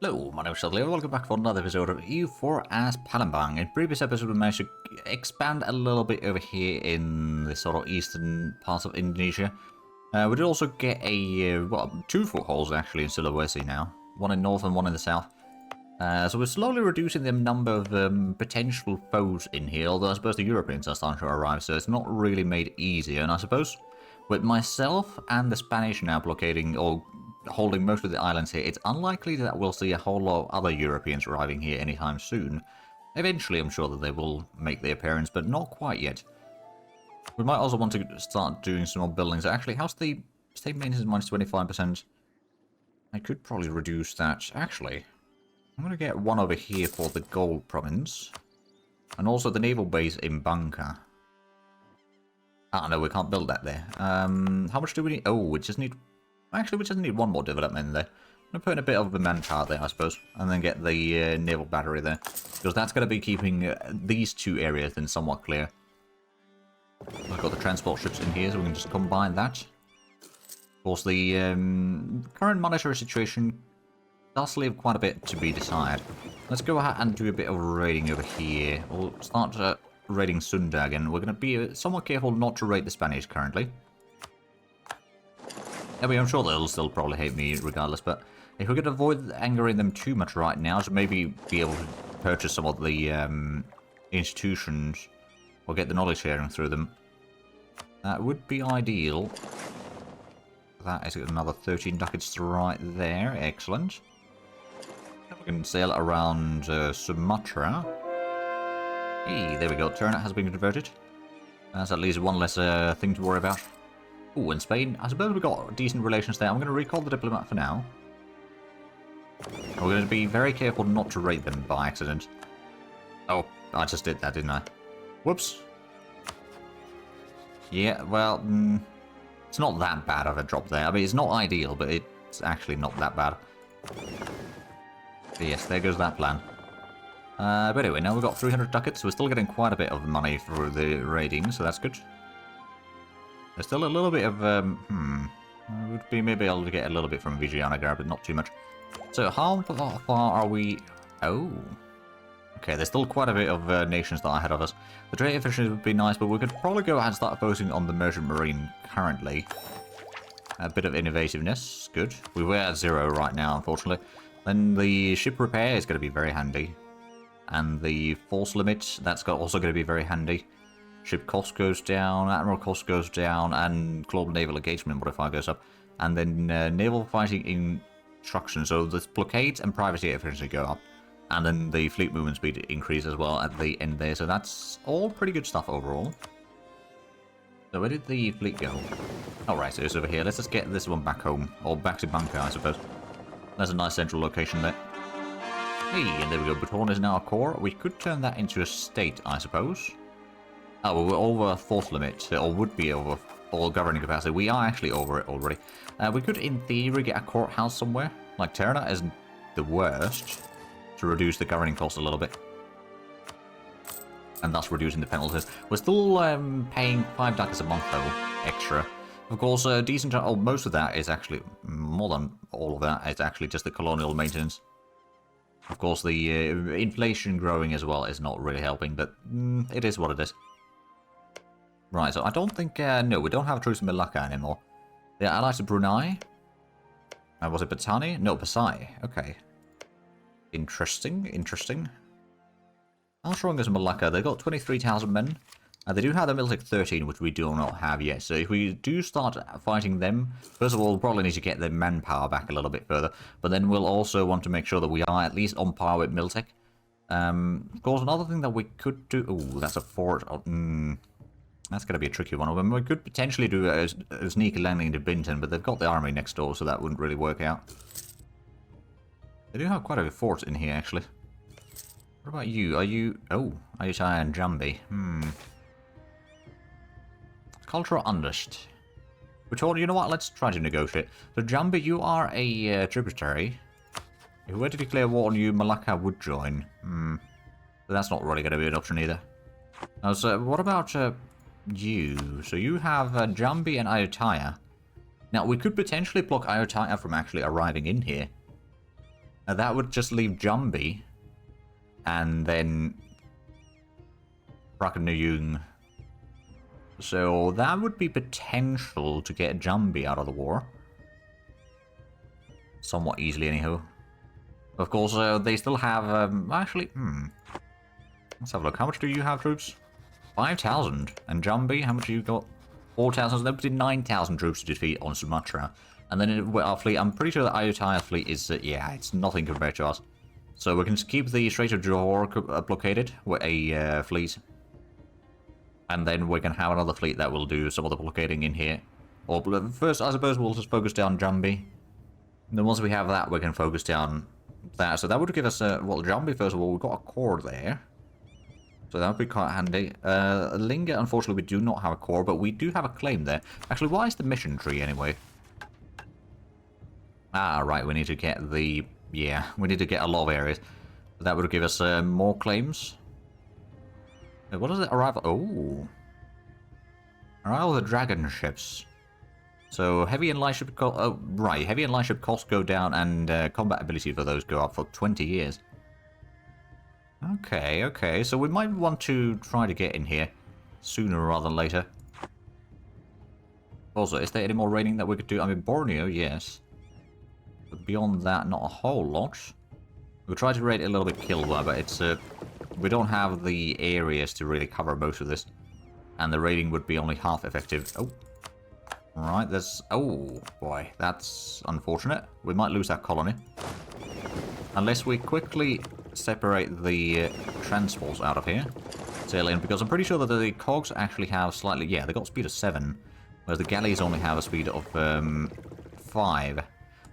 Hello, my name is Zhatelier. Welcome back for another episode of EU4 as Palembang. In previous episode, we managed to expand a little bit over here in the sort of eastern parts of Indonesia. We did also get two footholds actually in Sulawesi now. One in north and one in the south. So we're slowly reducing the number of potential foes in here, although I suppose the Europeans are starting to arrive, so it's not really made easier. And I suppose with myself and the Spanish now blockading or holding most of the islands here, it's unlikely that we'll see a whole lot of other Europeans arriving here anytime soon. Eventually, I'm sure that they will make their appearance, but not quite yet. We might also want to start doing some more buildings. Actually, how's the state maintenance minus 25%? I could probably reduce that. Actually, I'm going to get one over here for the gold province. And also the naval base in Bangka. Ah, no, we can't build that there. How much do we need? Oh, we just need... Actually, we just need one more development there. I'm going to put in a bit of the manpower there, I suppose. And then get the naval battery there. Because that's going to be keeping these two areas then somewhat clear. I've got the transport ships in here, so we can just combine that. Of course, the current monetary situation does leave quite a bit to be decided. Let's go ahead and do a bit of raiding over here. We'll start raiding Sunda again. We're going to be somewhat careful not to raid the Spanish currently. I mean, I'm sure they'll still probably hate me regardless, but if we could avoid angering them too much right now, to maybe be able to purchase some of the institutions or get the knowledge sharing through them, that would be ideal. That is another 13 ducats right there. Excellent. We can sail around Sumatra. Hey, there we go. Ternate has been converted. That's at least one less thing to worry about. Oh, in Spain, I suppose we've got decent relations there. I'm going to recall the diplomat for now. We're going to be very careful not to raid them by accident. Oh, I just did that, didn't I? Whoops. Yeah, well, it's not that bad of a drop there. I mean, it's not ideal, but it's actually not that bad. But yes, there goes that plan. But anyway, now we've got 300 ducats. We're still getting quite a bit of money for the raiding, so that's good. There's still a little bit of, would be maybe able to get a little bit from Vijayanagar, but not too much. So how far are we? Oh. Okay, there's still quite a bit of nations that are ahead of us. The trade efficiency would be nice, but we could probably go ahead and start focusing on the merchant marine currently. A bit of innovativeness, good. We were at 0 right now, unfortunately. Then the ship repair is going to be very handy. And the force limit, that's also going to be very handy. Ship cost goes down, admiral cost goes down, and global naval engagement modifier goes up. And then naval fighting instruction, so the blockades and privateer efficiency go up. And then the fleet movement speed increase as well at the end there, so that's all pretty good stuff overall. So where did the fleet go? Alright, so it's over here. Let's just get this one back home, or back to Bangka, I suppose. That's a nice central location there. Hey, and there we go. Buton is now a core. We could turn that into a state, I suppose. Oh, well, we're over force limit, or would be over all governing capacity. We are actually over it already. We could, in theory, get a courthouse somewhere. Like, Ternate isn't the worst, to reduce the governing cost a little bit. And thus reducing the penalties. We're still paying 5 ducats a month, though, extra. Of course, decent, most of that is actually, more than all of that, is actually just the colonial maintenance. Of course, the inflation growing as well is not really helping, but it is what it is. Right, so I don't think... no, we don't have troops in Malacca anymore. They're allied to Brunei. Was it Batani? No, Pasai. Okay. Interesting, interesting. How strong is Malacca? They've got 23,000 men. They do have the Militech 13, which we do not have yet. So if we do start fighting them, first of all, we'll probably need to get their manpower back a little bit further. But then we'll also want to make sure that we are at least on par with Militech. Of course, another thing that we could do... Oh, that's a fort. That's going to be a tricky one. I mean, we could potentially do a sneaky landing into Binton, but they've got the army next door, so that wouldn't really work out. They do have quite a few forts in here, actually. What about you? Are you... Oh, Ayutthaya and Jambi. Cultural Undust. We told you know what? Let's try to negotiate. So, Jambi, you are a tributary. If we were to declare war on you, Malacca would join. But that's not really going to be an option either. So, what about... you. So you have Jambi and Ayutthaya. Now, we could potentially block Ayutthaya from actually arriving in here. That would just leave Jambi. And then Brakanayung. So that would be potential to get Jambi out of the war. Somewhat easily, anyhow. Of course, they still have, actually, let's have a look. How much do you have, troops? 5,000. And Jambi, how much do you got? 4,000. So that would 9,000 troops to defeat on Sumatra. And then our fleet, I'm pretty sure the Ayutthaya fleet is, yeah, it's nothing compared to us. So we can keep the Strait of Johor blockaded with a fleet. And then we can have another fleet that will do some of the blockading in here. Or first, I suppose, we'll just focus down Jambi. And then once we have that, we can focus down that. So that would give us, well, Jambi, first of all, we've got a core there. So that would be quite handy. Linga, unfortunately, we do not have a core, but we do have a claim there. Actually, why is the mission tree, anyway? Ah, right, we need to get the... Yeah, we need to get a lot of areas. That would give us more claims. What is it? Arrival... Oh. Arrival of the dragon ships. So, heavy and light ship... Oh, right, heavy and light ship costs go down, and combat ability for those go up for 20 years. Okay, okay, so we might want to try to get in here sooner rather than later. Also, is there any more raiding that we could do? I mean, Borneo, yes. But beyond that, not a whole lot. We'll try to raid a little bit Kilwa, but it's we don't have the areas to really cover most of this. And the raiding would be only half effective. Oh. Alright, there's... Oh, boy, that's unfortunate. We might lose that colony. Unless we quickly separate the transports out of here. Sail in, because I'm pretty sure that the cogs actually have slightly... Yeah, they got speed of 7. Whereas the galleys only have a speed of 5.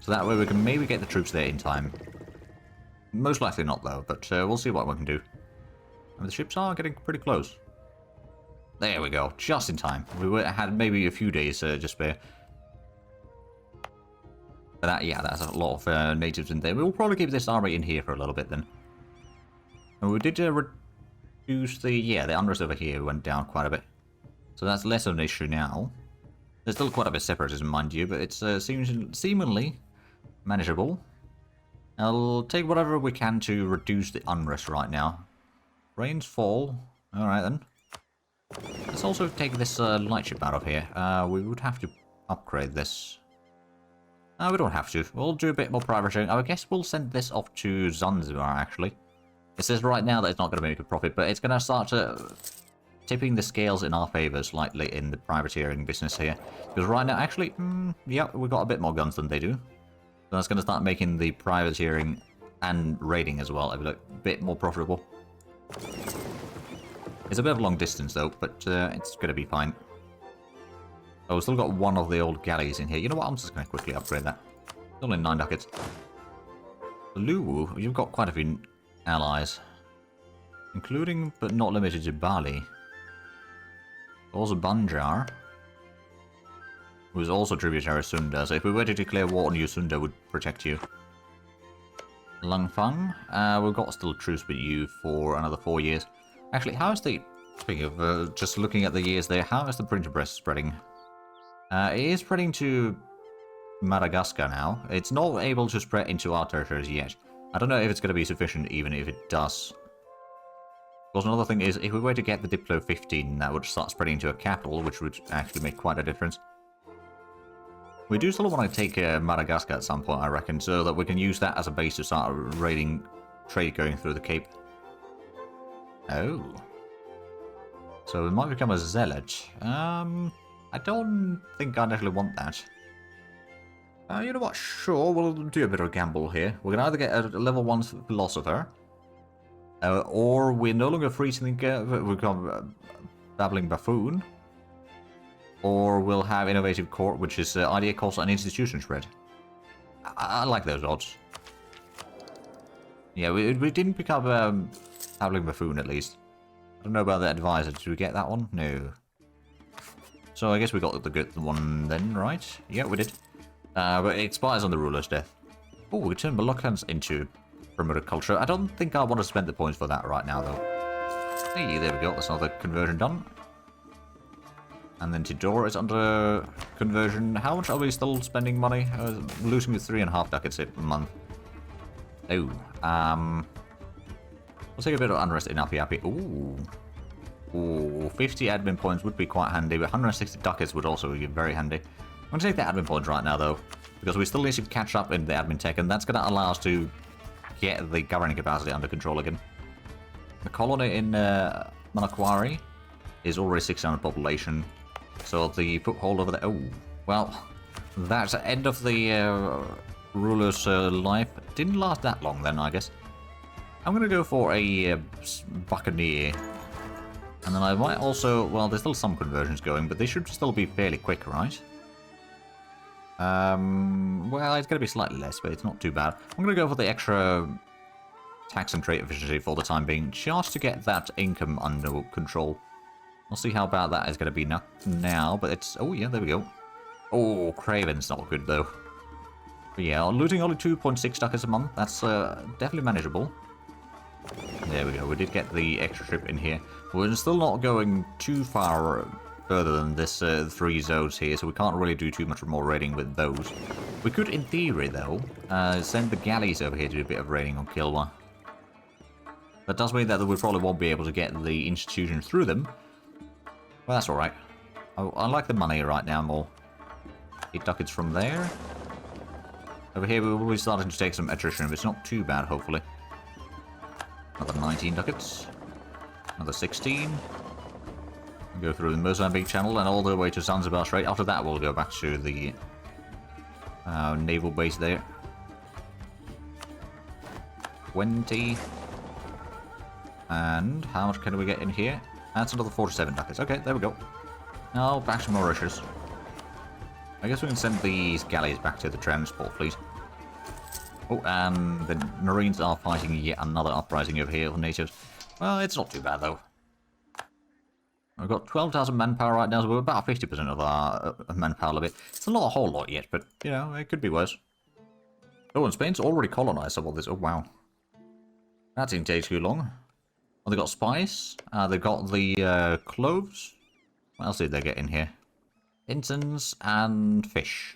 So that way we can maybe get the troops there in time. Most likely not, though, but we'll see what we can do. And the ships are getting pretty close. There we go, just in time. We had maybe a few days to spare. But that, yeah, that's a lot of natives in there. We'll probably keep this army in here for a little bit then. And we did reduce the... Yeah, the unrest over here went down quite a bit. So that's less of an issue now. There's still quite a bit of separatism, mind you, but it's seemingly manageable. I'll take whatever we can to reduce the unrest right now. Rains fall. Alright then. Let's also take this light ship out of here. We would have to upgrade this. We don't have to. We'll do a bit more privateering. I guess we'll send this off to Zanzibar, actually. It says right now that it's not going to make a profit, but it's going to start tipping the scales in our favour slightly in the privateering business here. Because right now, actually, yeah, we've got a bit more guns than they do. So that's going to start making the privateering and raiding as well a bit more profitable. It's a bit of a long distance though, but it's going to be fine. Oh, we've still got one of the old galleys in here. You know what? I'm just going to quickly upgrade that. It's only 9 ducats. Luwu, you've got quite a few allies. Including, but not limited to Bali. Also Banjar. Who's also tributary of Sunda. So if we were to declare war on you, Sunda would protect you. Langfang. We've got still truce with you for another 4 years. Actually, how is the... Speaking of just looking at the years there, how is the printer press spreading? It is spreading to Madagascar now. It's not able to spread into our territories yet. I don't know if it's going to be sufficient even if it does. Of course, another thing is, if we were to get the Diplo 15, that would start spreading to a capital, which would actually make quite a difference. We do still want to take Madagascar at some point, I reckon, so that we can use that as a base to start raiding trade going through the Cape. Oh. So we might become a zealot. I don't think I'd actually want that. You know what? Sure, we'll do a bit of a gamble here. We can either get a level 1 philosopher, or we're no longer free thinker, we become babbling buffoon, or we'll have innovative court, which is idea cost and institution spread. I like those odds. Yeah, we didn't pick up babbling buffoon at least. I don't know about the advisor. Did we get that one? No. So I guess we got the good one then, right? Yeah, we did. But it expires on the ruler's death. Oh, we turn Moluccans into primitive culture. I don't think I want to spend the points for that right now, though. Hey, there we go. That's another conversion done. And then Tidora is under conversion. How much are we still spending money? Losing with 3.5 ducats a month. Oh, we'll take a bit of unrest in Appy Appy. Ooh. Ooh, 50 admin points would be quite handy, but 160 ducats would also be very handy. I'm going to take the admin points right now, though, because we still need to catch up in the admin tech, and that's going to allow us to get the governing capacity under control again. The colony in Manakwari is already 600 population, so the foothold over there... Oh, well, that's the end of the ruler's life. Didn't last that long then, I guess. I'm going to go for a buccaneer. And then I might also... Well, there's still some conversions going, but they should still be fairly quick, right? Well, it's going to be slightly less, but it's not too bad. I'm going to go for the extra tax and trade efficiency for the time being, just to get that income under control. We'll see how bad that is going to be now, but it's... Oh, yeah, there we go. Oh, Craven's not good, though. But yeah, looting only 2.6 ducats a month. That's definitely manageable. There we go. We did get the extra trip in here. We're still not going too far further than this 3 zones here, so we can't really do too much more raiding with those. We could, in theory, though, send the galleys over here to do a bit of raiding on Kilwa. That does mean that we probably won't be able to get the institution through them. Well, that's alright. I like the money right now more. 8 ducats from there. Over here, we will be starting to take some attrition, but it's not too bad, hopefully. Another 19 ducats. Another 16. We'll go through the Mozambique Channel and all the way to Zanzibar Strait. After that, we'll go back to the naval base there. 20. And how much can we get in here? That's another 47 ducats. Okay, there we go. Now, back to Mauritius. I guess we can send these galleys back to the transport fleet. Oh, and the Marines are fighting yet another uprising over here of natives. Well, it's not too bad, though. We've got 12,000 manpower right now, so we're about 50% of our manpower limit. It's not a whole lot yet, but, you know, it could be worse. Oh, and Spain's already colonized some of this. Oh, wow. That didn't take too long. Well, they got spice. They got the cloves. What else did they get in here? Incense and fish.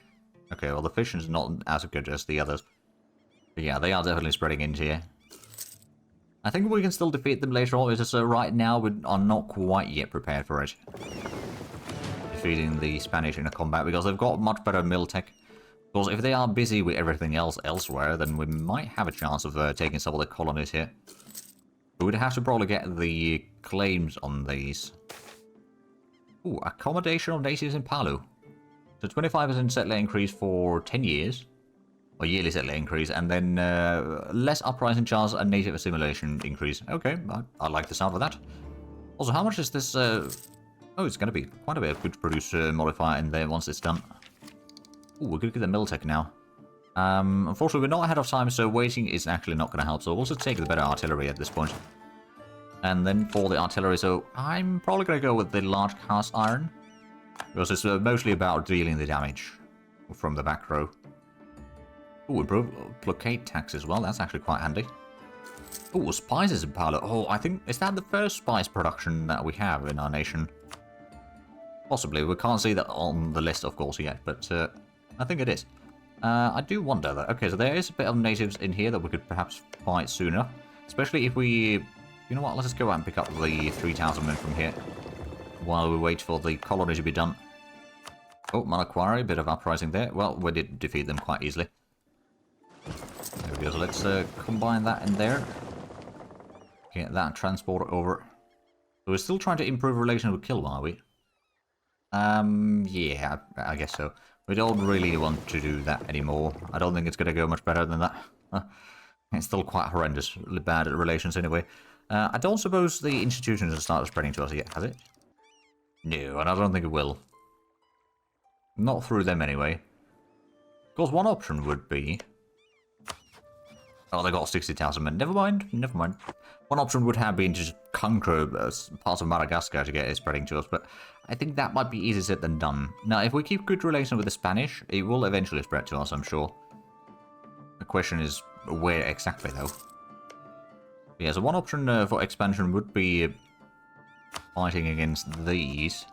Okay, well, the fish is not as good as the others. But yeah, they are definitely spreading into here. I think we can still defeat them later on. It's just right now we are not quite yet prepared for it. Defeating the Spanish in a combat because they've got much better mill tech. Because if they are busy with everything else elsewhere, then we might have a chance of taking some of the colonies here. But we'd have to probably get the claims on these. Ooh, accommodation of natives in Palu. So 25% settler increase for 10 years. Or yearly settler increase. And then less uprising chance and native assimilation increase. Okay, I like the sound of that. Also, how much is this... Oh, it's going to be quite a bit of good produce modifier in there once it's done. Ooh, we're going to get the mill tech now. Unfortunately, we're not ahead of time, so waiting is actually not going to help. So we'll just take the better artillery at this point. And then for the artillery, so I'm probably going to go with the large cast iron. Because it's mostly about dealing the damage from the back row. Ooh, improve blockade tax as well. That's actually quite handy. Ooh, spices in Paolo. Oh, I think... Is that the first spice production that we have in our nation? Possibly. We can't see that on the list, of course, yet. But I think it is. I do wonder, though. Okay, so there is a bit of natives in here that we could perhaps fight sooner. Especially if we... You know what? Let's just go out and pick up the 3,000 men from here. While we wait for the colony to be done. Oh, Manakwari, a bit of uprising there. Well, we did defeat them quite easily. There we go, so let's combine that in there. Get that transport over. So we're still trying to improve relations with Kilwa, are we? Yeah, I guess so. We don't really want to do that anymore. I don't think it's going to go much better than that. It's still quite horrendously bad at relations anyway. I don't suppose the institutions have started spreading to us yet, has it? No, and I don't think it will. Not through them anyway. Of course, one option would be... Oh, they got 60,000 men. Never mind, never mind. One option would have been to just conquer parts of Madagascar to get it spreading to us, but I think that might be easier said than done. Now, if we keep good relations with the Spanish, it will eventually spread to us, I'm sure. The question is, where exactly, though? Yeah, so one option for expansion would be fighting against these.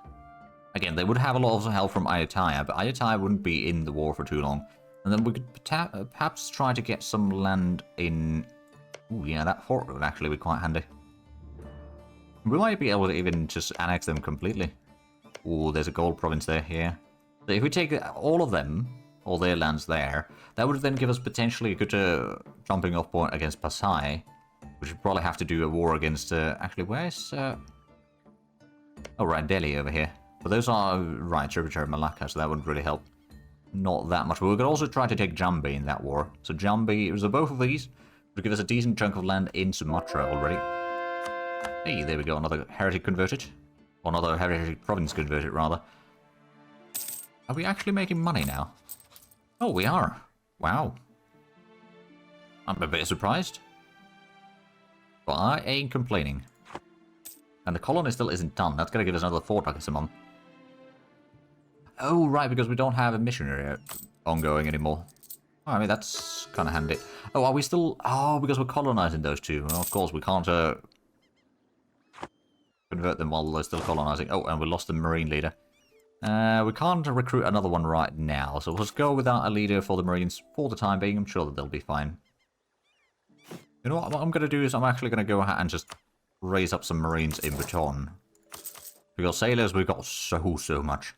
Again, they would have a lot of help from Ayutthaya, but Ayutthaya wouldn't be in the war for too long. And then we could perhaps try to get some land in... Ooh, yeah, that fort would actually be quite handy. We might be able to even just annex them completely. Ooh, there's a gold province there, yeah. So if we take all of them, all their lands there, that would then give us potentially a good jumping off point against Pasai. We should probably have to do a war against... actually, where's... Oh, right, Delhi over here. But those are, right, tributary Malacca, so that wouldn't really help. Not that much. But we could also try to take Jambi in that war. So Jambi, so both of these would give us a decent chunk of land in Sumatra already. Hey, there we go, another heretic converted. Or another heretic province converted, rather. Are we actually making money now? Oh, we are. Wow. I'm a bit surprised. But I ain't complaining. And the colony still isn't done. That's going to give us another 4 ducats a month. Oh, right, because we don't have a missionary ongoing anymore. Oh, I mean, that's kind of handy. Oh, are we still... Oh, because we're colonizing those two. Well, of course, we can't convert them while they're still colonizing. Oh, and we lost the marine leader. We can't recruit another one right now, so we'll just go without a leader for the marines for the time being. I'm sure that they'll be fine. You know what I'm going to do is I'm actually going to go ahead and just raise up some marines in Bhutan. Because sailors, we've got so much.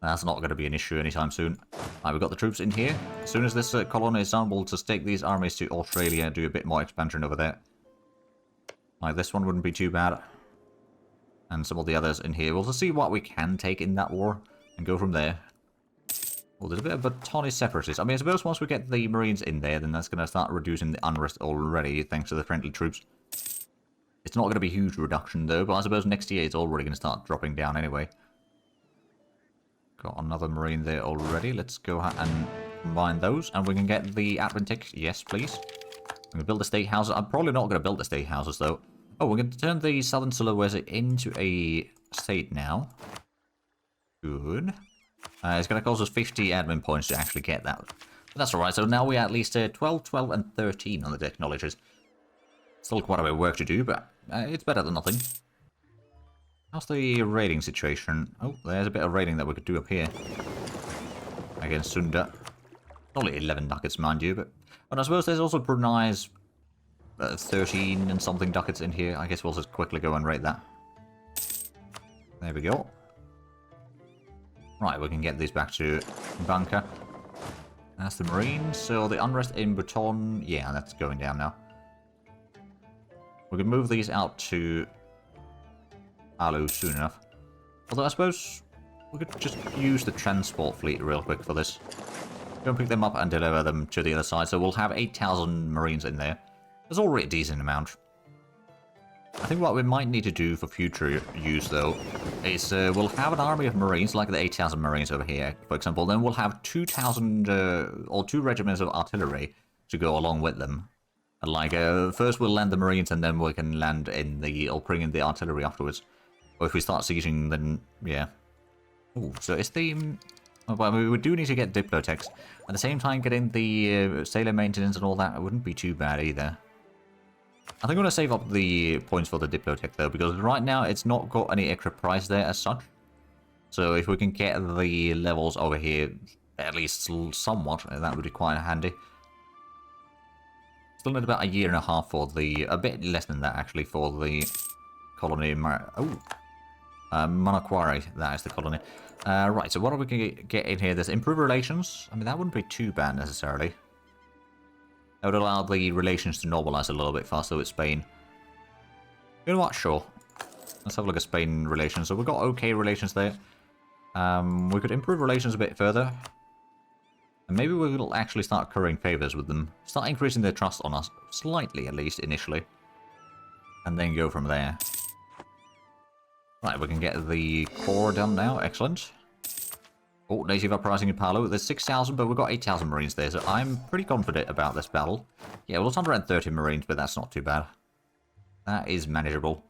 That's not going to be an issue anytime soon. Right, we've got the troops in here. As soon as this colony is done, we'll just take these armies to Australia and do a bit more expansion over there. Like, this one wouldn't be too bad. And some of the others in here. We'll just see what we can take in that war and go from there. Well, there's a bit of Bhutanese separatists. I mean, I suppose once we get the Marines in there, then that's going to start reducing the unrest already, thanks to the friendly troops. It's not going to be a huge reduction, though, but I suppose next year it's already going to start dropping down anyway. Got another Marine there already. Let's go ahead and combine those, and we can get the Ep20. Yes, please. I'm going to build the state houses. I'm probably not going to build the state houses, though. Oh, we're going to turn the Southern Sulawesi into a state now. Good. It's going to cost us 50 admin points to actually get that. But that's alright, so now we're at least 12, 12, and 13 on the technologies. Still quite a bit of work to do, but it's better than nothing. How's the raiding situation? Oh, there's a bit of raiding that we could do up here. Against Sunda. Only 11 ducats, mind you, but... And I suppose there's also Brunei's 13 and something ducats in here. I guess we'll just quickly go and raid that. There we go. Right, we can get these back to Bangka. That's the Marines. So the unrest in Bhutan... Yeah, that's going down now. We can move these out to Alu soon enough. Although I suppose we could just use the transport fleet real quick for this. Go and pick them up and deliver them to the other side. So we'll have 8,000 Marines in there. That's already a decent amount. I think what we might need to do for future use, though, is we'll have an army of Marines, like the 8,000 Marines over here, for example. Then we'll have 2,000 or 2 regiments of artillery to go along with them. And like, first we'll land the Marines, and then we can land in the, or bring in the artillery afterwards. Or if we start sieging, then, yeah. Ooh, so it's the... Well, we do need to get Diplotechs. At the same time, getting the sailor maintenance and all that wouldn't be too bad either. I think I'm going to save up the points for the Diplotech, though, because right now it's not got any extra price there as such. So if we can get the levels over here, at least somewhat, that would be quite handy. Still need about a year and a half for the... A bit less than that, actually, for the colony... Manokwari, that is the colony. Right, so what are we going to get in here? There's improved relations. I mean, that wouldn't be too bad, necessarily. That would allow the relations to normalize a little bit faster with Spain. You know what? Sure. Let's have a look at Spain relations. So we've got okay relations there. We could improve relations a bit further. And maybe we'll actually start currying favors with them. Start increasing their trust on us. Slightly, at least, initially. And then go from there. Right, we can get the core done now. Excellent. Oh, native uprising in Palu. There's 6,000, but we've got 8,000 Marines there, so I'm pretty confident about this battle. Yeah, well, it's 130 Marines, but that's not too bad. That is manageable.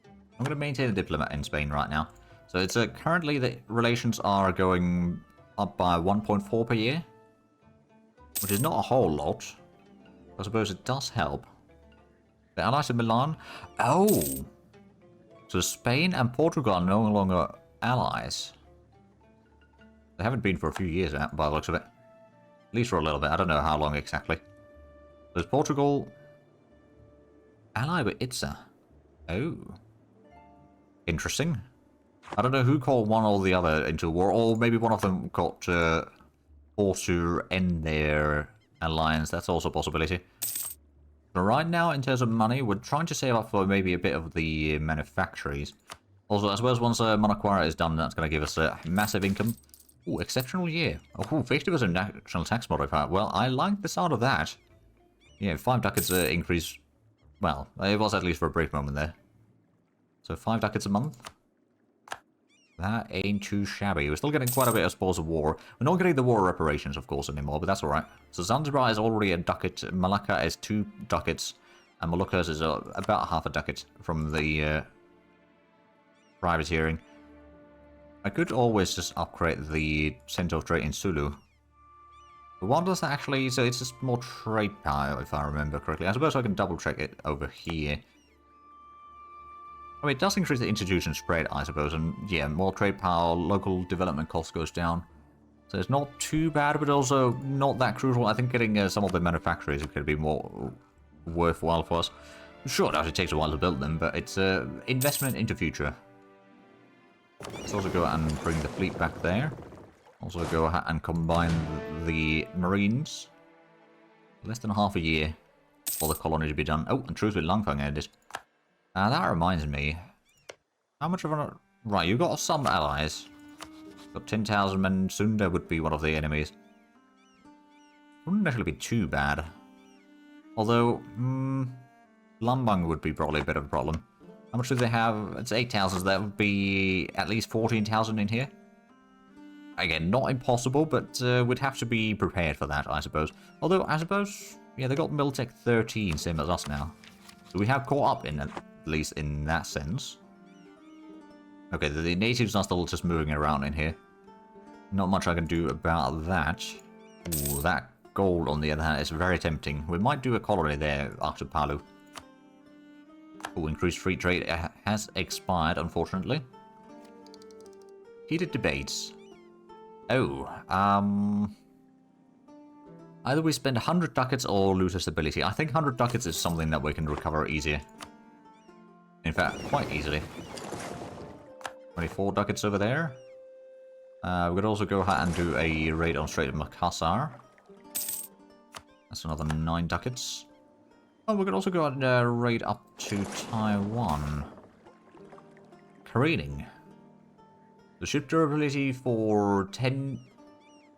I'm going to maintain a diplomat in Spain right now. So it's currently the relations are going up by 1.4 per year, which is not a whole lot. I suppose it does help. The allies of Milan. Oh! So Spain and Portugal are no longer allies. They haven't been for a few years by the looks of it. least for a little bit. I don't know how long exactly. There's Portugal. Ally with Itza. Oh. Interesting. I don't know who called one or the other into war, or maybe one of them got forced to end their alliance. That's also a possibility. But right now, in terms of money, we're trying to save up for maybe a bit of the manufactories. Also, I suppose once Manakwara is done, that's going to give us a massive income. Ooh, exceptional year. Oh, 50% national tax modifier. Well, I like the sound of that. Yeah, 5 ducats increase. Well, it was at least for a brief moment there. So 5 ducats a month. That ain't too shabby. We're still getting quite a bit of spoils of war. We're not getting the war reparations, of course, anymore, but that's alright. So Zanzibar is already a ducat. Malacca is 2 ducats. And Moluccas is about half a ducat from the privateering. I could always just upgrade the Center of Trade in Sulu. But what does that actually... So it's just more trade power, if I remember correctly. I suppose I can double check it over here. I mean, it does increase the institution spread, I suppose. And yeah, more trade power, local development cost goes down. So it's not too bad, but also not that crucial. I think getting some of the manufacturers could be more worthwhile for us. Sure, it takes a while to build them, but it's an investment into future. Let's also go and bring the fleet back there. Also go ahead and combine the Marines. Less than half a year for the colony to be done. Oh, and truce with Langfang ended. That reminds me. How much of a... Right, you've got some allies. Got 10,000 men. Sunda would be one of the enemies. Wouldn't actually be too bad. Although, Palembang would be probably a bit of a problem. How much do they have? It's 8,000, so that would be at least 14,000 in here. Again, not impossible, but we'd have to be prepared for that, I suppose. Although, I suppose, yeah, they got Miltech 13, same as us now. So we have caught up, in at least in that sense. Okay, the natives are still just moving around in here. Not much I can do about that. Ooh, that gold, on the other hand, is very tempting. We might do a colony there after Palu. Oh, increased free trade has expired, unfortunately. Heated debates. Oh, either we spend 100 ducats or lose our stability. I think 100 ducats is something that we can recover easier. In fact, quite easily. 24 ducats over there. We could also go ahead and do a raid on Strait of Makassar. That's another 9 ducats. Oh, we could also go and raid up to Taiwan. Careening. The ship durability for 10...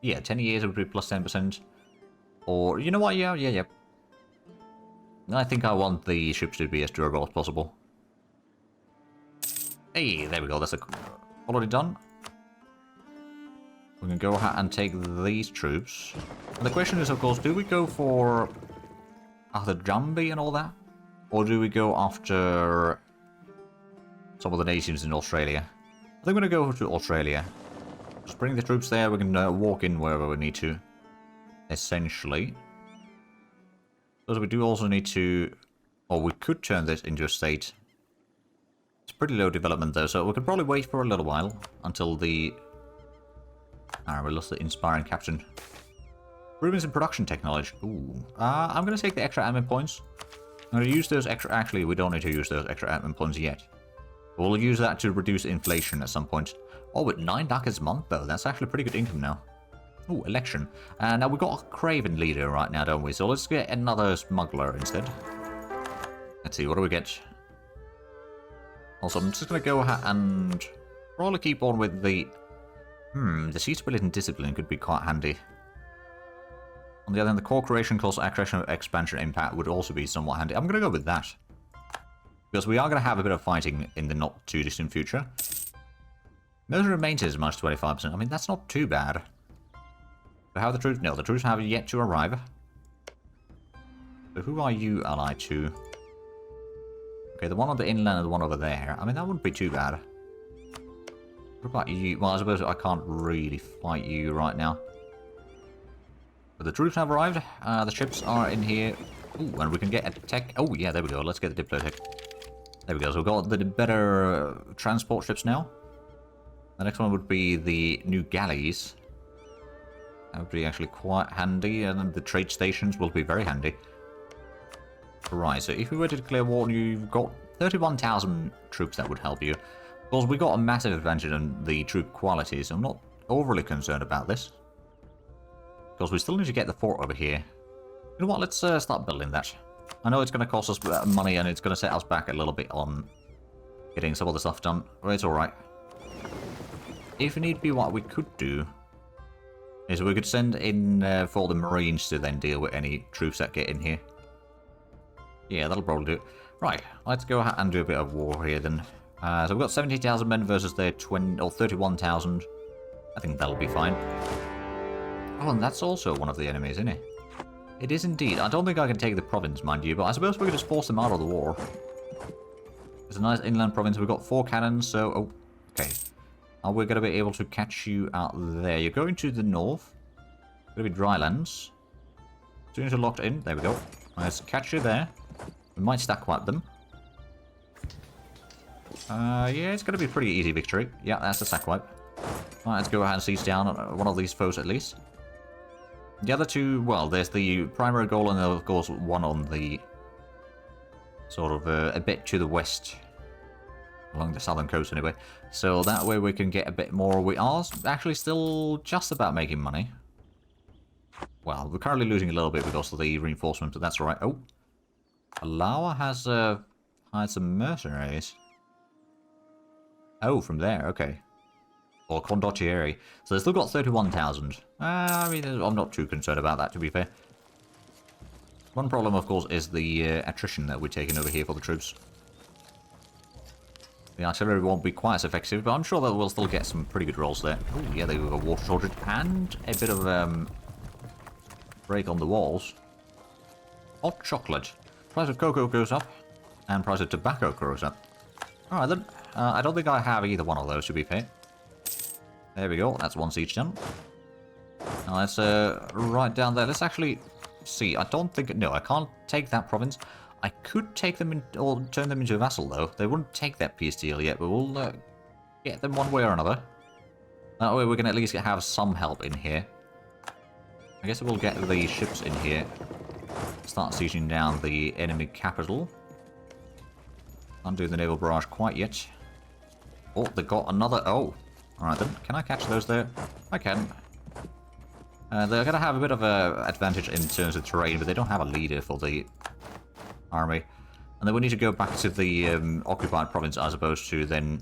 Yeah, 10 years would be plus 10%. Or, you know what, yeah. I think I want the ships to be as durable as possible. Hey, there we go, that's already done. We can go ahead and take these troops. And the question is, of course, do we go for... after Jambi and all that? Or do we go after... some of the nations in Australia? I think we're going to go to Australia. Just bring the troops there, we can walk in wherever we need to. Essentially. Because we do also need to... or we could turn this into a state. It's pretty low development though, so we could probably wait for a little while. Until the... we lost the inspiring captain. Improvements in production technology. Ooh. I'm going to take the extra admin points. I'm going to use those extra... Actually, we don't need to use those extra admin points yet. We'll use that to reduce inflation at some point. Oh, with 9 ducats a month, though. That's actually pretty good income now. Ooh, election. Now, we've got a Craven leader right now, don't we? So let's get another smuggler instead. Let's see, what do we get? Also, I'm just going to go ahead and probably keep on with the... the suitability and discipline could be quite handy. On the other hand, the core creation cost accretion expansion impact would also be somewhat handy. I'm going to go with that. Because we are going to have a bit of fighting in the not too distant future. Military maintenance is much 25%. I mean, that's not too bad. But how the troops? No, the troops have yet to arrive. So who are you allied to? Okay, the one on the inland and the one over there. I mean, that wouldn't be too bad. What about you? Well, I suppose I can't really fight you right now. But the troops have arrived. The ships are in here. Ooh, and we can get a tech. Oh, yeah, there we go. Let's get the Diplo tech. There we go. So we've got the better transport ships now. The next one would be the new galleys. That would be actually quite handy, and the trade stations will be very handy. Right, so if we were to declare war, you've got 31,000 troops that would help you. Of course, we got a massive advantage in the troop quality, so I'm not overly concerned about this. Because we still need to get the fort over here. You know what, let's start building that. I know it's going to cost us money, and it's going to set us back a little bit on getting some other stuff done, but it's alright. If need be, what we could do is we could send in for the Marines to then deal with any troops that get in here. Yeah, that'll probably do it. Right, let's go ahead and do a bit of war here then. So we've got 70,000 men versus their 31,000. I think that'll be fine. Oh, and that's also one of the enemies, isn't it? It is indeed. I don't think I can take the province, mind you, but I suppose we could just force them out of the war. It's a nice inland province. We've got 4 cannons, so... Oh, okay. We're going to be able to catch you out there. You're going to the north. It's going to be drylands. As soon as you're locked in, there we go. Let's catch you there. We might stack wipe them. Yeah, it's going to be a pretty easy victory. Yeah, that's a stack wipe. Right, let's go ahead and siege down one of these foes at least. The other two, well, there's the primary goal and of course one on the sort of a bit to the west. Along the southern coast anyway. So that way we can get a bit more. We are actually still just about making money. Well, we're currently losing a little bit because of the reinforcement, but that's alright. Oh. Malaya has hired some mercenaries. Oh, from there, okay. Or Zhatelier. So they've still got 31,000. I mean, I'm not too concerned about that, to be fair. One problem, of course, is the attrition that we're taking over here for the troops. The artillery won't be quite as effective, but I'm sure that we'll still get some pretty good rolls there. Oh, yeah, they were a water shortage and a bit of break on the walls. Hot chocolate. Price of cocoa goes up, and price of tobacco goes up. Alright then. I don't think I have either one of those, to be fair. There we go. That's one siege done. Now let's right down there. Let's actually see. I don't think... No, I can't take that province. I could take them in, or turn them into a vassal, though. They wouldn't take that peace deal yet, but we'll get them one way or another. That way we can at least have some help in here. I guess we'll get the ships in here. Start sieging down the enemy capital. Can't do the naval barrage quite yet. Oh, they got another... Oh, alright then. Can I catch those there? I can. They're going to have a bit of an advantage in terms of terrain, but they don't have a leader for the army. And then we need to go back to the occupied province as opposed to then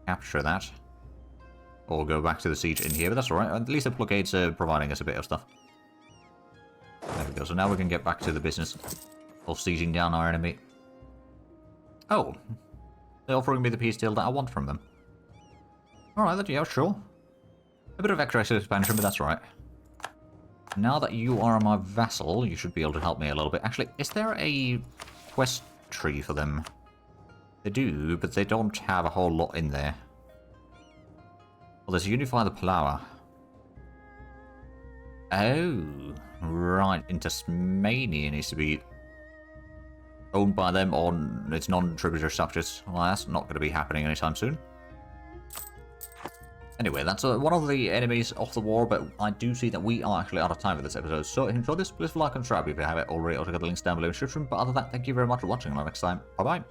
capture that. Or go back to the siege in here, but that's alright. At least the blockades are providing us a bit of stuff. There we go. So now we can get back to the business of sieging down our enemy. Oh. They're offering me the peace deal that I want from them. Alright then, yeah, sure. A bit of extra expansion, but that's alright. Now that you are my vassal, you should be able to help me a little bit. Actually, is there a quest tree for them? They do, but they don't have a whole lot in there. Well, there's Unify the Plower. Oh, right. In Tasmania needs to be owned by them on its non-tributary structures. Well, that's not going to be happening anytime soon. Anyway, that's one of the enemies of the war, but I do see that we are actually out of time for this episode. So if you enjoyed this, please like and subscribe if you haven't already. I'll check out the links down below in the description. But other than that, thank you very much for watching. Until next time, bye-bye.